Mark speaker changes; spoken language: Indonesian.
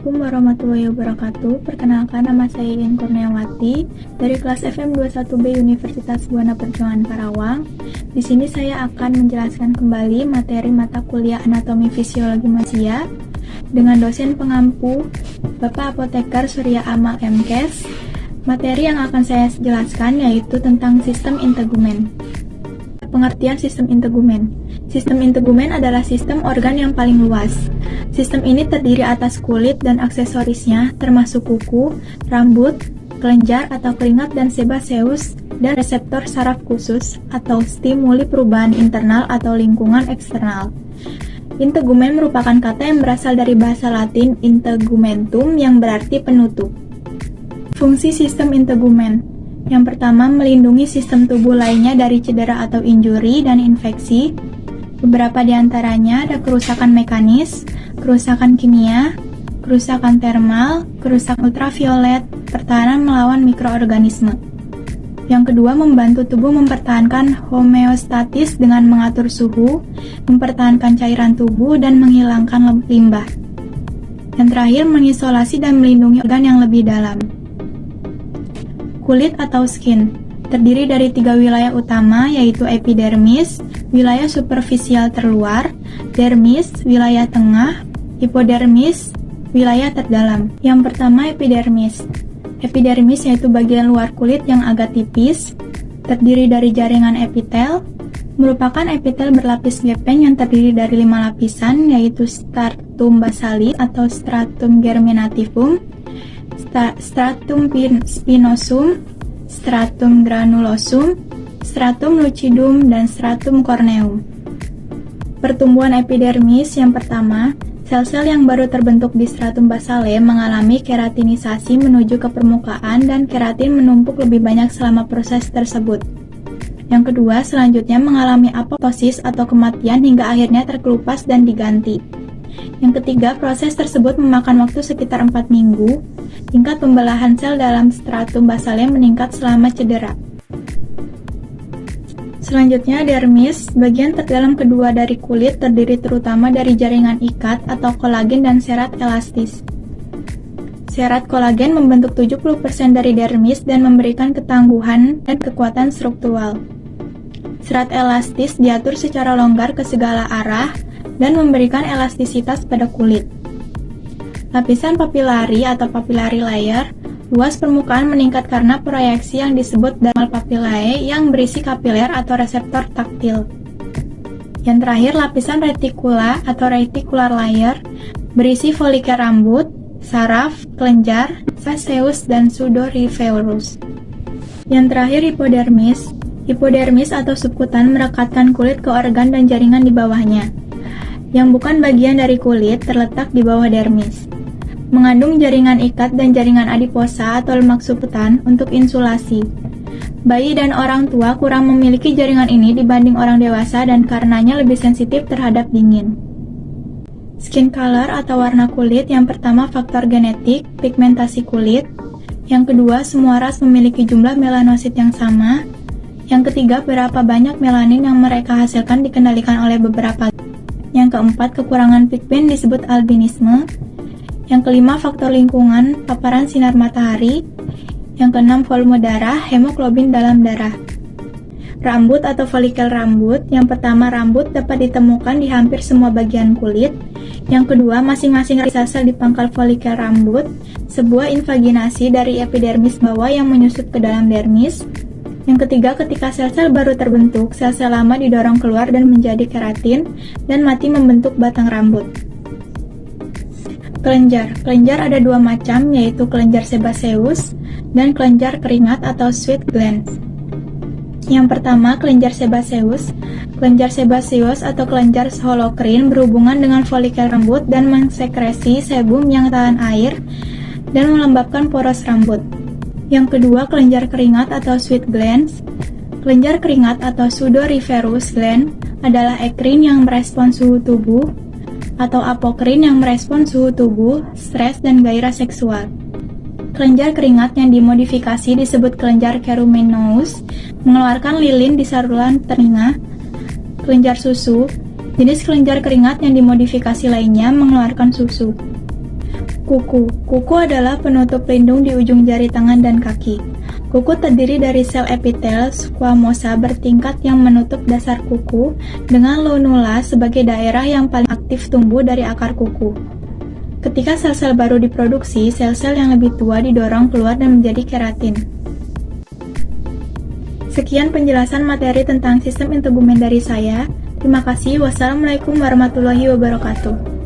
Speaker 1: Assalamualaikum warahmatullahi wabarakatuh. Perkenalkan, nama saya Iin Kurniawati dari kelas FM 21B Universitas Buana Perjuangan Karawang. Di sini saya akan menjelaskan kembali materi mata kuliah Anatomi Fisiologi Manusia dengan dosen pengampu Bapak Apoteker Surya Amal MKes. Materi yang akan saya jelaskan yaitu tentang sistem integumen. Pengertian sistem integumen. Sistem integumen adalah sistem organ yang paling luas. Sistem ini terdiri atas kulit dan aksesorisnya, termasuk kuku, rambut, kelenjar atau keringat dan sebaceus, dan reseptor saraf khusus atau stimuli perubahan internal atau lingkungan eksternal. Integumen merupakan kata yang berasal dari bahasa Latin integumentum yang berarti penutup. Fungsi sistem integumen. Yang pertama, melindungi sistem tubuh lainnya dari cedera atau injuri dan infeksi. Beberapa di antaranya ada kerusakan mekanis, kerusakan kimia, kerusakan termal, kerusakan ultraviolet, pertahanan melawan mikroorganisme. Yang kedua, membantu tubuh mempertahankan homeostatis dengan mengatur suhu, mempertahankan cairan tubuh, dan menghilangkan limbah. Yang terakhir, mengisolasi dan melindungi organ yang lebih dalam. Kulit atau skin terdiri dari 3 wilayah utama, yaitu epidermis, wilayah superficial terluar, dermis, wilayah tengah, hipodermis, wilayah terdalam. Yang pertama, epidermis. Epidermis yaitu bagian luar kulit yang agak tipis, terdiri dari jaringan epitel, merupakan epitel berlapis gepeng yang terdiri dari 5 lapisan, yaitu stratum basalis atau stratum germinativum, stratum spinosum, stratum granulosum, stratum lucidum, dan stratum corneum. Pertumbuhan epidermis yang pertama, sel-sel yang baru terbentuk di stratum basale mengalami keratinisasi menuju ke permukaan dan keratin menumpuk lebih banyak selama proses tersebut. Yang kedua, selanjutnya mengalami apoptosis atau kematian hingga akhirnya terkelupas dan diganti. Yang ketiga, proses tersebut memakan waktu sekitar 4 minggu. Tingkat pembelahan sel dalam stratum basale meningkat selama cedera. Selanjutnya, dermis, bagian terdalam kedua dari kulit, terdiri terutama dari jaringan ikat atau kolagen dan serat elastis. Serat kolagen membentuk 70% dari dermis dan memberikan ketangguhan dan kekuatan struktural. Serat elastis diatur secara longgar ke segala arah dan memberikan elastisitas pada kulit. Lapisan papilari atau papillary layer, luas permukaan meningkat karena proyeksi yang disebut dermal papillae yang berisi kapiler atau reseptor taktil. Yang terakhir, lapisan retikula atau reticular layer berisi folikel rambut, saraf, kelenjar, sebaceus, dan pseudoriferous. Yang terakhir, hipodermis. Hipodermis atau subkutan merekatkan kulit ke organ dan jaringan di bawahnya. Yang bukan bagian dari kulit terletak di bawah dermis. Mengandung jaringan ikat dan jaringan adiposa atau lemak subkutan untuk insulasi. Bayi dan orang tua kurang memiliki jaringan ini dibanding orang dewasa dan karenanya lebih sensitif terhadap dingin. Skin color atau warna kulit, yang pertama faktor genetik, pigmentasi kulit. Yang kedua, semua ras memiliki jumlah melanosit yang sama. Yang ketiga, berapa banyak melanin yang mereka hasilkan dikendalikan oleh beberapa. Yang keempat, kekurangan pigmen disebut albinisme. Yang kelima, faktor lingkungan, paparan sinar matahari. Yang keenam, volume darah, hemoglobin dalam darah. Rambut atau folikel rambut. Yang pertama, rambut dapat ditemukan di hampir semua bagian kulit. Yang kedua, masing-masing sel di pangkal folikel rambut, sebuah invaginasi dari epidermis bawah yang menyusup ke dalam dermis. Yang ketiga, ketika sel-sel baru terbentuk, sel-sel lama didorong keluar dan menjadi keratin dan mati membentuk batang rambut. Kelenjar. Kelenjar ada 2 macam, yaitu kelenjar sebaceus dan kelenjar keringat atau sweat glands. Yang pertama, kelenjar sebaceus. Kelenjar sebaceus atau kelenjar holokrin berhubungan dengan folikel rambut dan mensekresi sebum yang tahan air dan melembabkan poros rambut. Yang kedua, kelenjar keringat atau sweat glands. Kelenjar keringat atau pseudoriferous gland adalah ekrin yang merespons suhu tubuh atau apokrin yang merespons suhu tubuh, stres, dan gairah seksual. Kelenjar keringat yang dimodifikasi disebut kelenjar ceruminous, mengeluarkan lilin di saluran telinga. Kelenjar susu, jenis kelenjar keringat yang dimodifikasi lainnya mengeluarkan susu. Kuku. Kuku adalah penutup pelindung di ujung jari tangan dan kaki. Kuku terdiri dari sel epitel squamosa bertingkat yang menutup dasar kuku dengan lunula sebagai daerah yang paling aktif tumbuh dari akar kuku. Ketika sel-sel baru diproduksi, sel-sel yang lebih tua didorong keluar dan menjadi keratin. Sekian penjelasan materi tentang sistem integumen dari saya. Terima kasih. Wassalamualaikum warahmatullahi wabarakatuh.